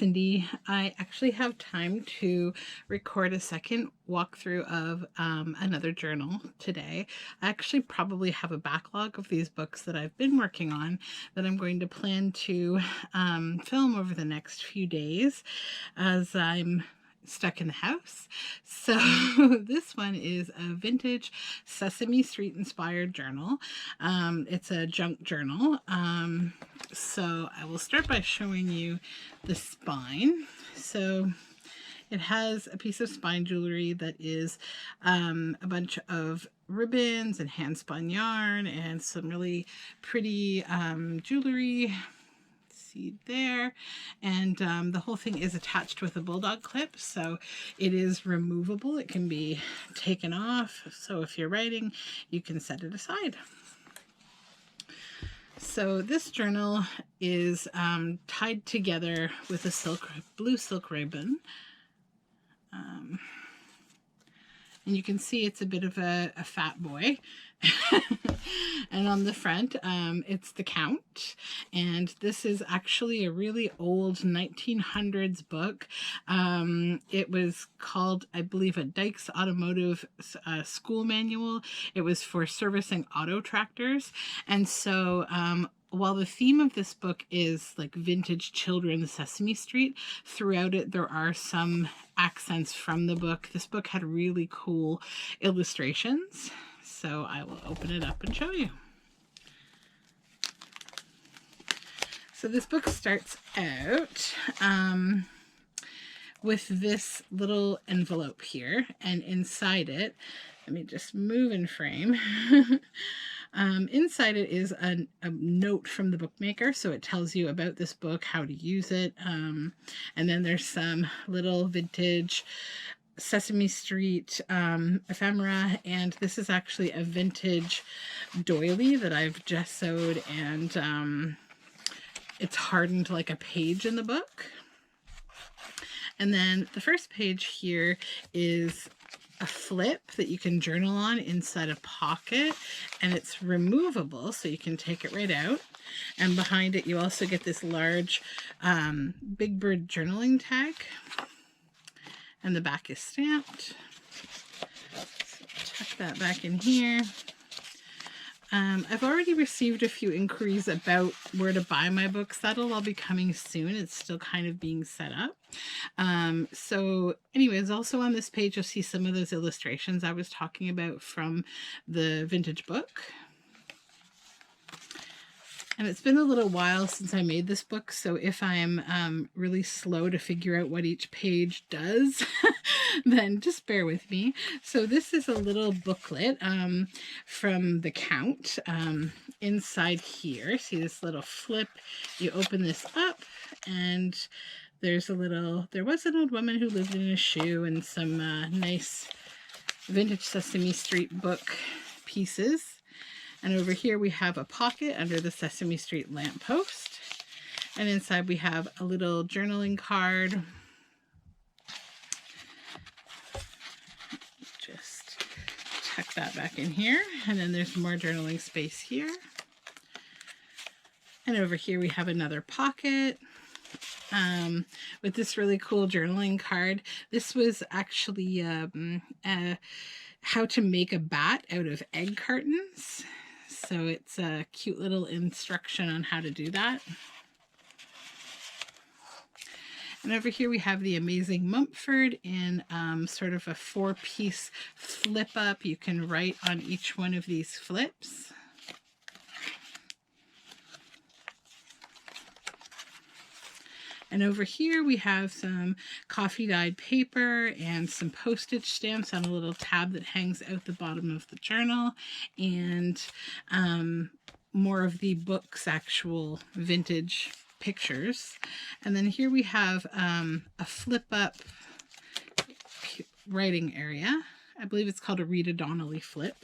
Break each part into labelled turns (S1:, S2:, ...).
S1: Cindy. I actually have time to record a second walkthrough of another journal today. I actually probably have a backlog of these books that I've been working on that I'm going to plan to film over the next few days as I'm stuck in the house. So this one is a vintage Sesame Street inspired journal. It's a junk journal. So I will start by showing you the spine. So it has a piece of spine jewelry that is a bunch of ribbons and hand spun yarn and some really pretty jewelry. See there, and the whole thing is attached with a bulldog clip, so it is removable. It can be taken off, so if you're writing you can set it aside. So this journal is tied together with a blue silk ribbon, and you can see it's a bit of a fat boy. And on the front, it's the Count. And this is actually a really old 1900s book. It was called, I believe, a Dyke's Automotive School Manual. It was for servicing auto tractors. And so while the theme of this book is like vintage children's Sesame Street, throughout it there are some accents from the book. This book had really cool illustrations. So I will open it up and show you. So this book starts out with this little envelope here, and inside it, let me just move and frame. Inside it is a note from the bookmaker, so it tells you about this book, how to use it, and then there's some little vintage Sesame Street ephemera, and this is actually a vintage doily that I've gessoed, and it's hardened like a page in the book. And then the first page here is a flip that you can journal on inside a pocket, and it's removable, so you can take it right out. And behind it you also get this large Big Bird journaling tag, and the back is stamped. So tuck that back in here. I've already received a few inquiries about where to buy my books. That'll all be coming soon. It's still kind of being set up. So anyways, also on this page, you'll see some of those illustrations I was talking about from the vintage book. And it's been a little while since I made this book, so if I'm really slow to figure out what each page does, then just bear with me. So this is a little booklet from the Count. Inside here, see this little flip? You open this up, and there's there was an old woman who lived in a shoe, and some nice vintage Sesame Street book pieces. And over here we have a pocket under the Sesame Street lamppost. And inside we have a little journaling card. Just tuck that back in here. And then there's more journaling space here. And over here we have another pocket with this really cool journaling card. This was actually how to make a bat out of egg cartons. So it's a cute little instruction on how to do that. And over here we have the Amazing Mumford in sort of a 4-piece flip up. You can write on each one of these flips. And over here we have some coffee dyed paper and some postage stamps on a little tab that hangs out the bottom of the journal, and more of the book's actual vintage pictures. And then here we have a flip up writing area. I believe it's called a Rita Donnelly flip,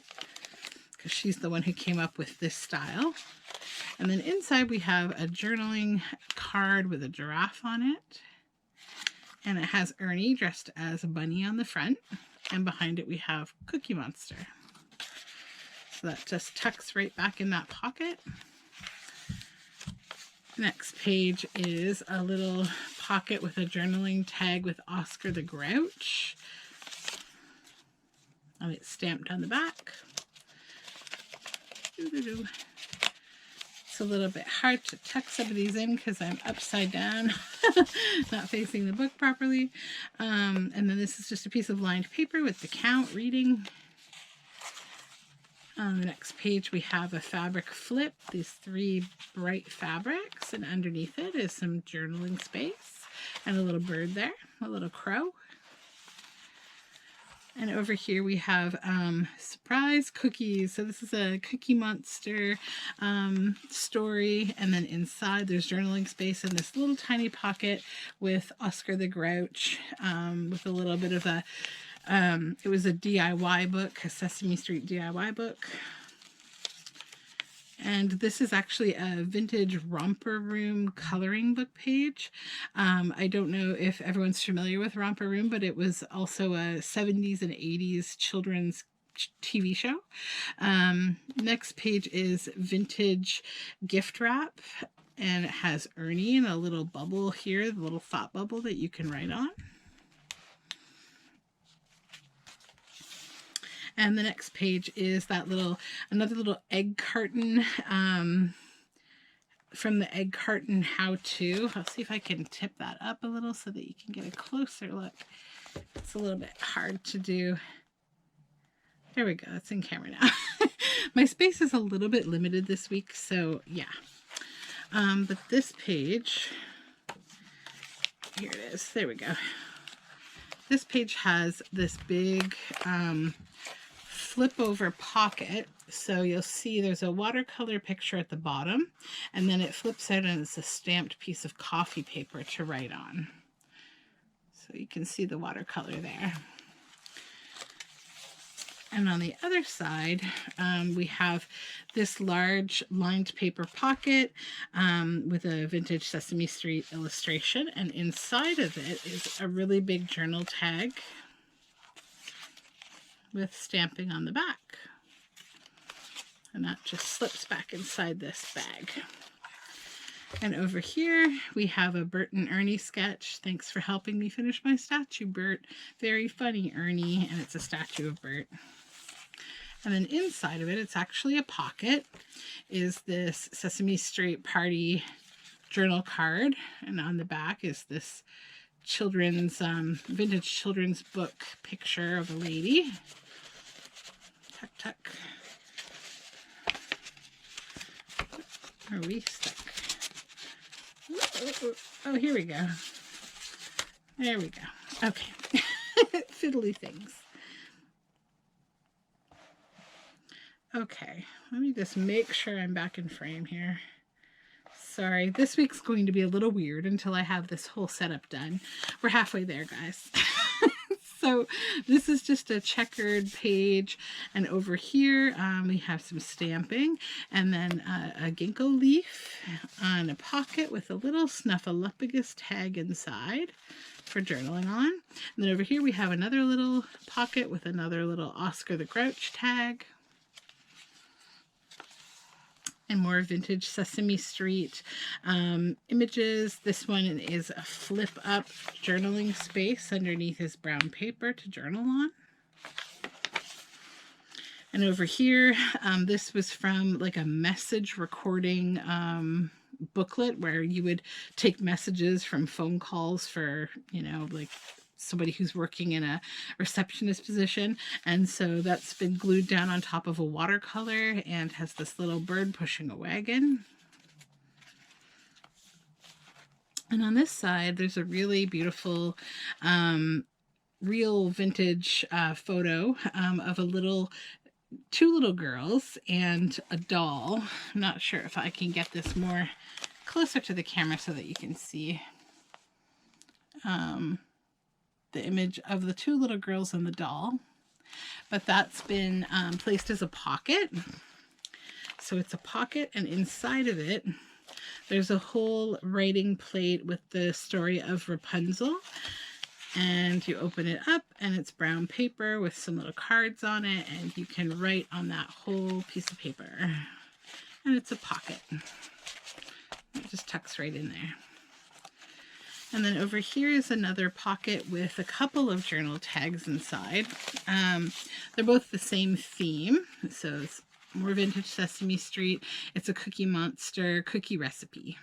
S1: because she's the one who came up with this style. And then inside we have a journaling card with a giraffe on it. And it has Ernie dressed as a bunny on the front. And behind it we have Cookie Monster. So that just tucks right back in that pocket. Next page is a little pocket with a journaling tag with Oscar the Grouch. And it's stamped on the back. It's a little bit hard to tuck some of these in because I'm upside down, not facing the book properly. And then this is just a piece of lined paper with the count reading. On the next page, we have a fabric flip, these 3 bright fabrics, and underneath it is some journaling space and a little bird there, a little crow. And over here we have surprise cookies. So this is a Cookie Monster story. And then inside there's journaling space in this little tiny pocket with Oscar the Grouch, with a little bit of a it was a DIY book, a Sesame Street DIY book. And this is actually a vintage Romper Room coloring book page. I don't know if everyone's familiar with Romper Room, but it was also a 70s and 80s children's TV show. Next page is vintage gift wrap. And it has Ernie and a little bubble here, the little thought bubble that you can write on. And the next page is that another little egg carton from the egg carton how-to. I'll see if I can tip that up a little so that you can get a closer look. It's a little bit hard to do. There we go. It's in camera now. My space is a little bit limited this week, so yeah. But this page, here it is. There we go. This page has this big flip over pocket, so you'll see there's a watercolor picture at the bottom, and then it flips out and it's a stamped piece of coffee paper to write on. So you can see the watercolor there. And on the other side, we have this large lined paper pocket with a vintage Sesame Street illustration, and inside of it is a really big journal tag with stamping on the back. And that just slips back inside this bag. And over here we have a Bert and Ernie sketch. Thanks for helping me finish my statue, Bert. Very funny, Ernie. And it's a statue of Bert. And then inside of it, it's actually a pocket, is this Sesame Street party journal card. And on the back is this children's, vintage children's book picture of a lady. Tuck, tuck. Are we stuck? Oh, here we go. There we go. Okay. Fiddly things. Okay, let me just make sure I'm back in frame here. Sorry, this week's going to be a little weird until I have this whole setup done. We're halfway there, guys. So this is just a checkered page, and over here we have some stamping, and then a ginkgo leaf on a pocket with a little Snuffleupagus tag inside for journaling on. And then over here we have another little pocket with another little Oscar the Grouch tag. And more vintage Sesame Street images. This one is a flip up journaling space underneath his brown paper to journal on. And over here, this was from like a message recording booklet where you would take messages from phone calls for, you know, like somebody who's working in a receptionist position. And so that's been glued down on top of a watercolor and has this little bird pushing a wagon. And on this side, there's a really beautiful real vintage photo of two little girls and a doll. I'm not sure if I can get this more closer to the camera so that you can see the image of the two little girls and the doll, but that's been placed as a pocket. So it's a pocket, and inside of it there's a whole writing plate with the story of Rapunzel, and you open it up and it's brown paper with some little cards on it, and you can write on that whole piece of paper, and it's a pocket. It just tucks right in there. And then over here is another pocket with a couple of journal tags inside. They're both the same theme. So it's more vintage Sesame Street. It's a Cookie Monster cookie recipe.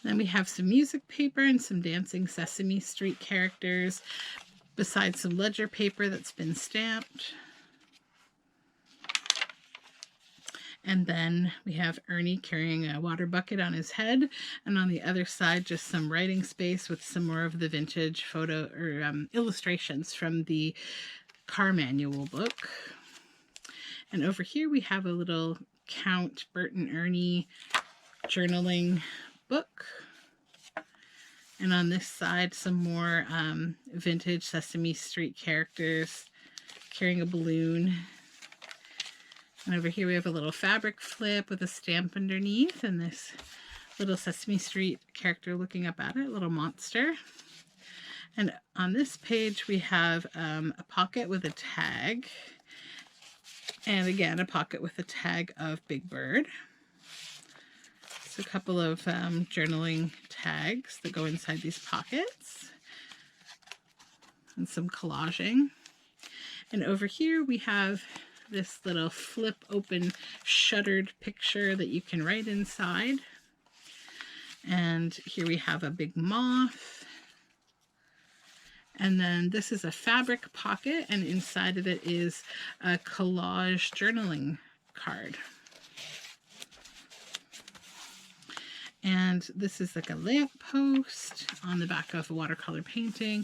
S1: Then we have some music paper and some dancing Sesame Street characters, besides some ledger paper that's been stamped. And then we have Ernie carrying a water bucket on his head, and on the other side just some writing space with some more of the vintage photo or illustrations from the car manual book. And over here we have a little Count Bert and Ernie journaling book. And on this side some more vintage Sesame Street characters carrying a balloon. And over here we have a little fabric flip with a stamp underneath, and this little Sesame Street character looking up at it, little monster. And on this page we have a pocket with a tag, and again a pocket with a tag of Big Bird. So a couple of journaling tags that go inside these pockets, and some collaging. And over here we have this little flip open shuttered picture that you can write inside. And here we have a big moth. And then this is a fabric pocket, and inside of it is a collage journaling card. And this is like a lamppost on the back of a watercolor painting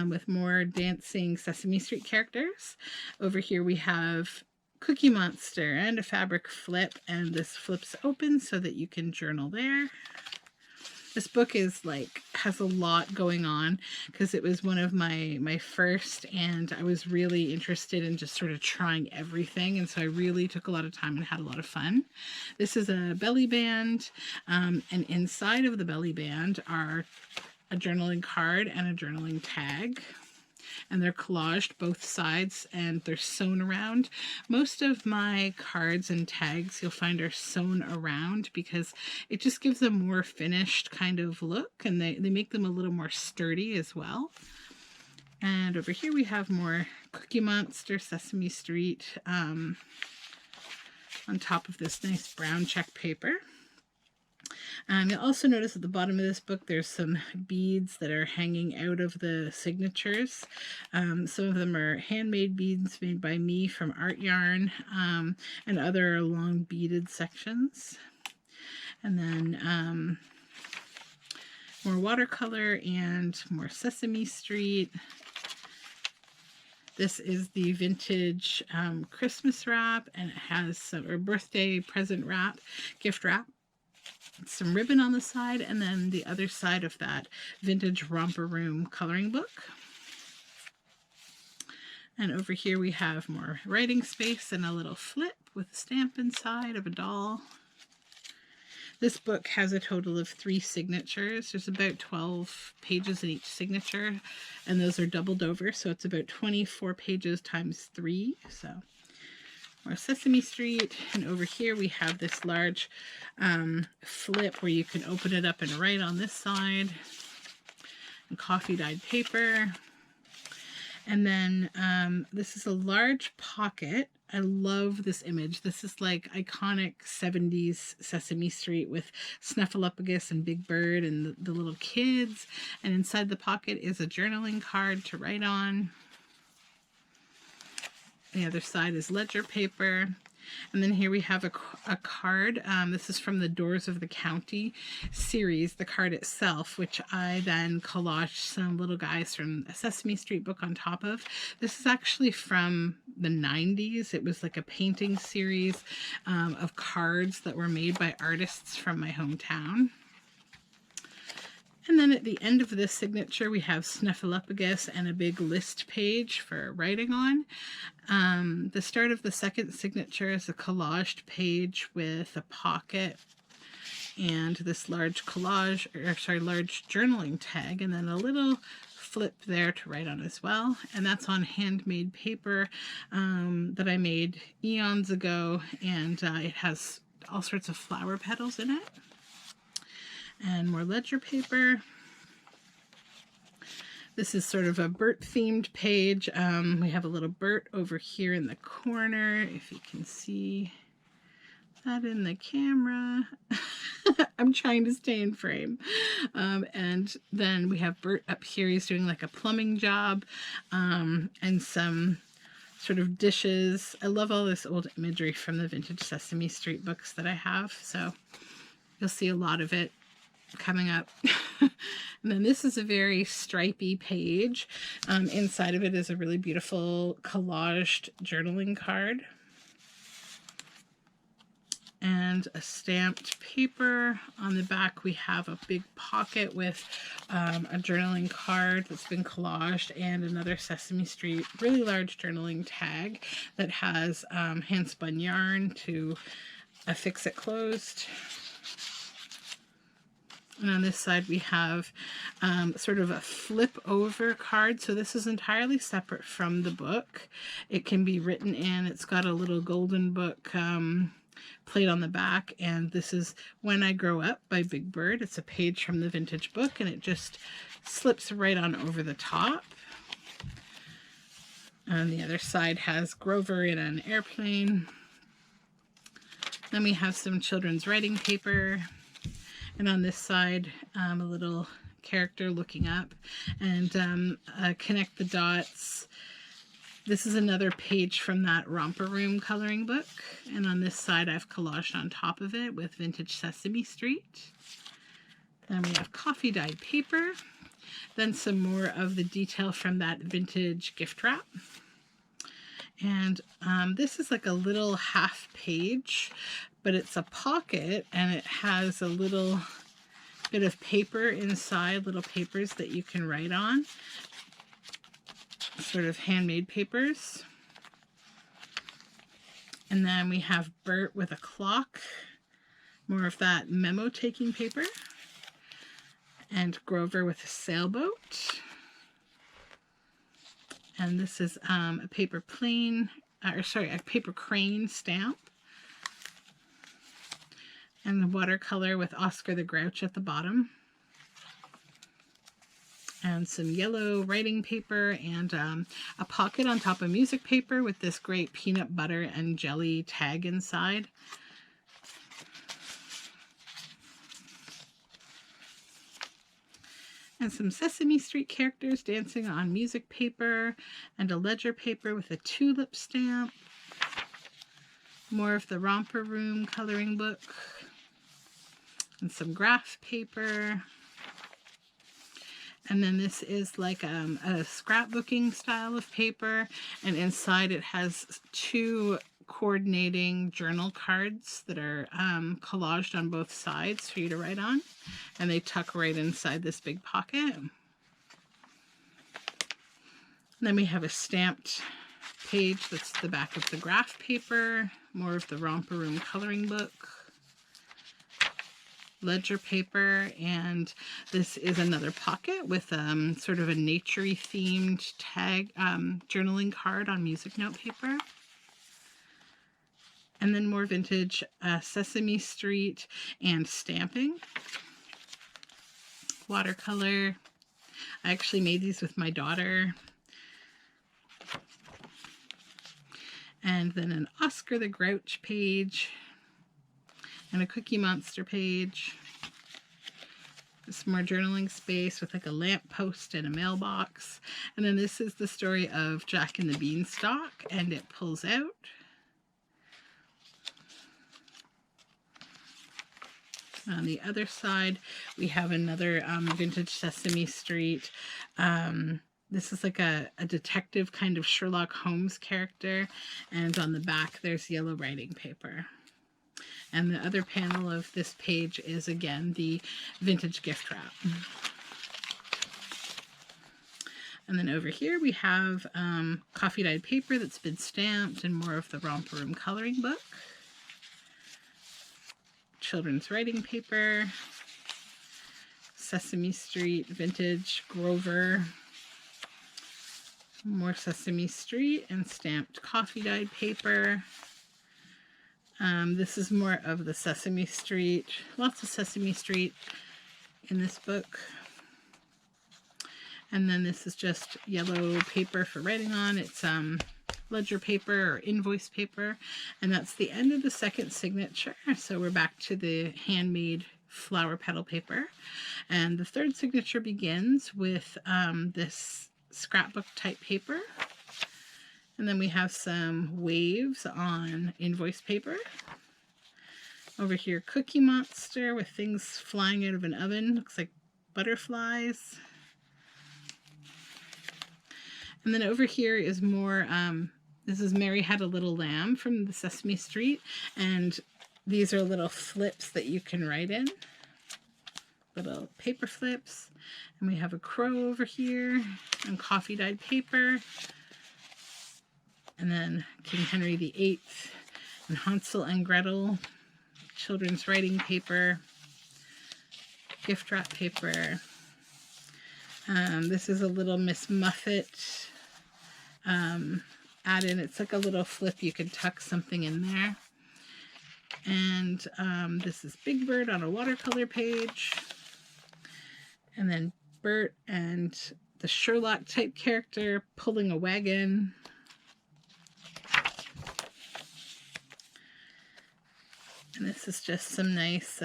S1: with more dancing Sesame Street characters. Over here we have Cookie Monster and a fabric flip, and this flips open so that you can journal there. This book is like, has a lot going on because it was one of my first, and I was really interested in just sort of trying everything. And so I really took a lot of time and had a lot of fun. This is a belly band, and inside of the belly band are a journaling card and a journaling tag. And they're collaged both sides, and they're sewn around. Most of my cards and tags you'll find are sewn around because it just gives a more finished kind of look, and they make them a little more sturdy as well. And over here we have more Cookie Monster Sesame Street on top of this nice brown check paper. You'll also notice at the bottom of this book there's some beads that are hanging out of the signatures. Some of them are handmade beads made by me from Art Yarn, and other long beaded sections. And then more watercolor and more Sesame Street. This is the vintage Christmas wrap, and it has some, or birthday present wrap, gift wrap. Some ribbon on the side, and then the other side of that vintage Romper Room coloring book. And over here we have more writing space and a little flip with a stamp inside of a doll. This book has a total of 3 signatures. There's about 12 pages in each signature, and those are doubled over, so it's about 24 pages times 3. So more Sesame Street. And over here we have this large flip where you can open it up and write on this side, and coffee dyed paper. And then this is a large pocket. I love this image. This is like iconic 70s Sesame Street with Snuffleupagus and Big Bird and the little kids. And inside the pocket is a journaling card to write on. The other side is ledger paper. And then here we have a card. This is from the Doors of the County series, the card itself, which I then collaged some little guys from a Sesame Street book on top of. This is actually from the 90s. It was like a painting series of cards that were made by artists from my hometown. And then at the end of this signature, we have Snuffleupagus and a big list page for writing on. The start of the second signature is a collaged page with a pocket and this large large journaling tag, and then a little flip there to write on as well. And that's on handmade paper that I made eons ago, and it has all sorts of flower petals in it. And more ledger paper. This is sort of a Bert themed page. We have a little Bert over here in the corner, if you can see that in the camera. I'm trying to stay in frame. And then we have Bert up here. He's doing like a plumbing job, and some sort of dishes. I love all this old imagery from the vintage Sesame Street books that I have. So you'll see a lot of it coming up. And then this is a very stripy page. Inside of it is a really beautiful collaged journaling card. And a stamped paper. On the back we have a big pocket with a journaling card that's been collaged, and another Sesame Street really large journaling tag that has hand spun yarn to affix it closed. And on this side we have sort of a flip over card. So this is entirely separate from the book. It can be written in. It's got a little golden book plate on the back, and this is When I Grow Up by Big Bird. It's a page from the vintage book, and it just slips right on over the top. And the other side has Grover in an airplane. Then we have some children's writing paper, and on this side a little character looking up, and connect the dots. This is another page from that Romper Room coloring book, and on this side I've collaged on top of it with vintage Sesame Street. Then we have coffee dyed paper, then some more of the detail from that vintage gift wrap. And this is like a little half page, but it's a pocket, and it has a little bit of paper inside, little papers that you can write on. Sort of handmade papers. And then we have Bert with a clock, more of that memo taking paper, and Grover with a sailboat. And this is a paper plane, a paper crane stamp, and the watercolor with Oscar the Grouch at the bottom. And some yellow writing paper, and a pocket on top of music paper with this great peanut butter and jelly tag inside. And some Sesame Street characters dancing on music paper, and a ledger paper with a tulip stamp. More of the Romper Room coloring book, and some graph paper. And then this is like a scrapbooking style of paper, and inside it has two coordinating journal cards that are collaged on both sides for you to write on, and they tuck right inside this big pocket. And then we have a stamped page that's the back of the graph paper, more of the Romper Room coloring book, ledger paper, and this is another pocket with sort of a naturey themed tag journaling card on music note paper. And then more vintage Sesame Street and stamping. Watercolor. I actually made these with my daughter. And then an Oscar the Grouch page, and a Cookie Monster page. Some more journaling space with like a lamp post and a mailbox. And then this is the story of Jack and the Beanstalk, and it pulls out. On the other side, we have another vintage Sesame Street. This is like a detective kind of Sherlock Holmes character, and on the back there's yellow writing paper. And the other panel of this page is again the vintage gift wrap. And then over here we have coffee dyed paper that's been stamped, and more of the Romper Room coloring book. Children's writing paper. Sesame Street vintage Grover. More Sesame Street and stamped coffee dyed paper. This is more of the Sesame Street. Lots of Sesame Street in this book. And then this is just yellow paper for writing on. It's ledger paper or invoice paper. And that's the end of the second signature. So we're back to the handmade flower petal paper. And the third signature begins with this scrapbook type paper. And then we have some waves on invoice paper. Over here, Cookie Monster with things flying out of an oven. Looks like butterflies. And then over here is more, this is Mary Had a Little Lamb from the Sesame Street. And these are little flips that you can write in. Little paper flips. And we have a crow over here and coffee dyed paper. And then King Henry VIII and Hansel and Gretel, children's writing paper, gift wrap paper. This is a little Miss Muffet add-in. It's like a little flip. You can tuck something in there. And this is Big Bird on a watercolor page. And then Bert and the Sherlock type character pulling a wagon. And this is just some nice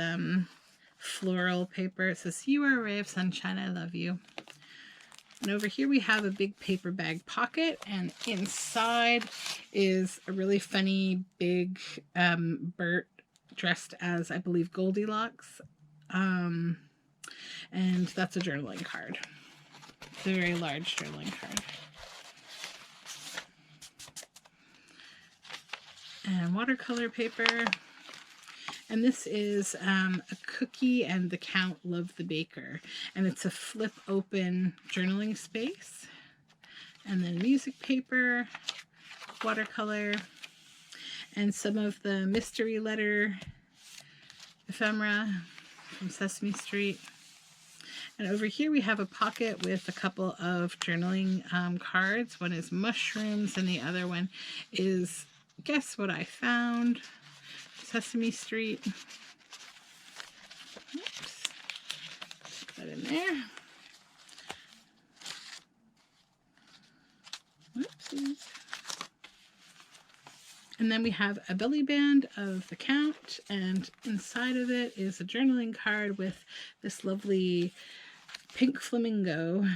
S1: floral paper. It says, "You are a ray of sunshine, I love you." And over here we have a big paper bag pocket, and inside is a really funny big Bert dressed as, I believe, Goldilocks. And that's a journaling card. It's a very large journaling card. And watercolor paper. And this is a Cookie and the Count Love the Baker. And it's a flip open journaling space. And then music paper, watercolor, and some of the mystery letter ephemera from Sesame Street. And over here we have a pocket with a couple of journaling cards. One is mushrooms and the other one is Guess What I Found? Sesame Street. Oops. Put that in there. Oopsies. And then we have a belly band of the Count, and inside of it is a journaling card with this lovely pink flamingo.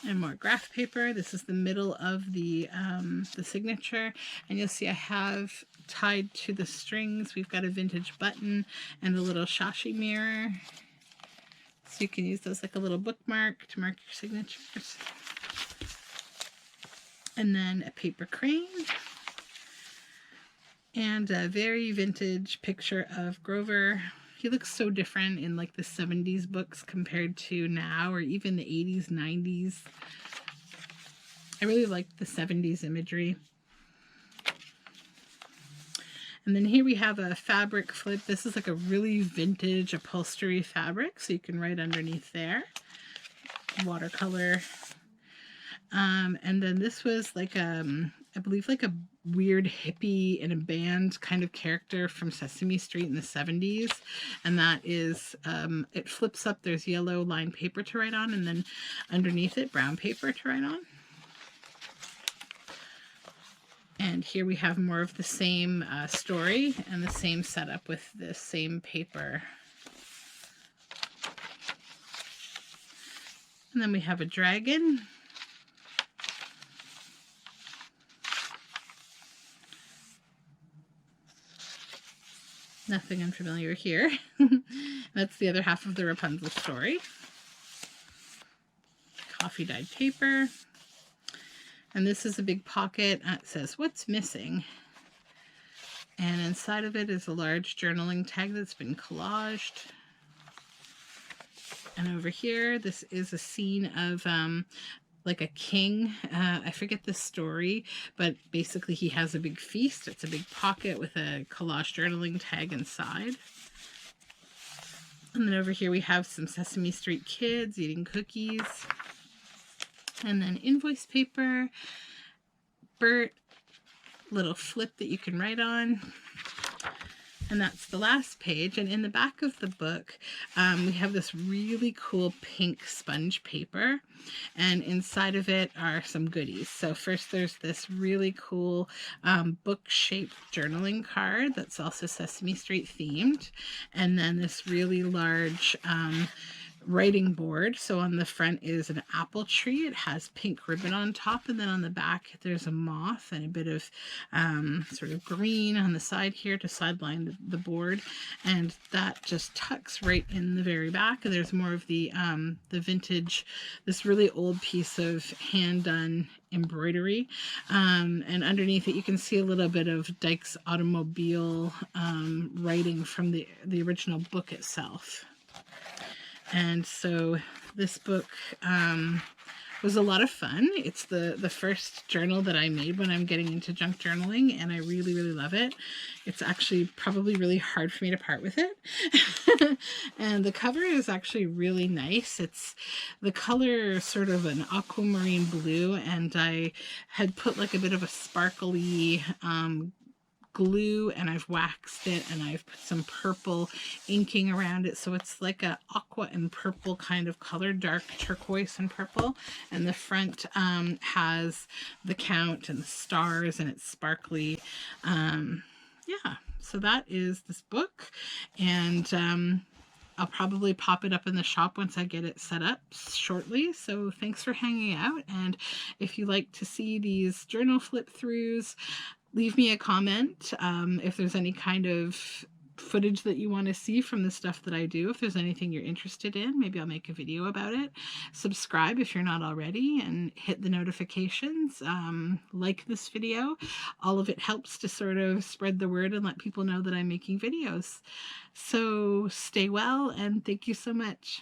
S1: And more graph paper. This is the middle of the signature, and you'll see I have tied to the strings. We've got a vintage button and a little shashi mirror, so you can use those like a little bookmark to mark your signatures. And then a paper crane and a very vintage picture of Grover. He looks so different in like the 70s books compared to now, or even the 80s, 90s. I really like the 70s imagery. And then here we have a fabric flip. This is like a really vintage upholstery fabric, so you can write underneath there. Watercolor. And then this was like I believe like a weird hippie in a band kind of character from Sesame Street in the 70s. And that is, it flips up. There's yellow lined paper to write on, and then underneath it, brown paper to write on. And here we have more of the same story and the same setup with the same paper. And then we have a dragon. Nothing unfamiliar here. That's the other half of the Rapunzel story. Coffee dyed paper. And this is a big pocket. It says, "What's missing?" And inside of it is a large journaling tag that's been collaged. And over here, this is a scene of like a king. I forget the story, but basically he has a big feast. It's a big pocket with a collage journaling tag inside. And then over here we have some Sesame Street kids eating cookies. And then invoice paper, Bert, little flip that you can write on. And that's the last page. And in the back of the book, we have this really cool pink sponge paper. And inside of it are some goodies. So first there's this really cool book-shaped journaling card that's also Sesame Street themed. And then this really large writing board. So on the front is an apple tree. It has pink ribbon on top, and then on the back there's a moth and a bit of sort of green on the side here to sideline the board, and that just tucks right in the very back. And there's more of the vintage, this really old piece of hand done embroidery, and underneath it you can see a little bit of Dyke's automobile writing from the original book itself. And so this book was a lot of fun. It's the first journal that I made when I'm getting into junk journaling, and I really, really love it. It's actually probably really hard for me to part with it. And the cover is actually really nice. It's the color sort of an aquamarine blue, and I had put like a bit of a sparkly glue, and I've waxed it, and I've put some purple inking around it, so it's like a aqua and purple kind of color, dark turquoise and purple. And the front has the count and the stars, and it's sparkly. Yeah, so that is this book, and I'll probably pop it up in the shop once I get it set up shortly. So thanks for hanging out, and if you like to see these journal flip-throughs, leave me a comment if there's any kind of footage that you want to see from the stuff that I do. If there's anything you're interested in, maybe I'll make a video about it. Subscribe if you're not already, and hit the notifications. Like this video. All of it helps to sort of spread the word and let people know that I'm making videos. So stay well, and thank you so much.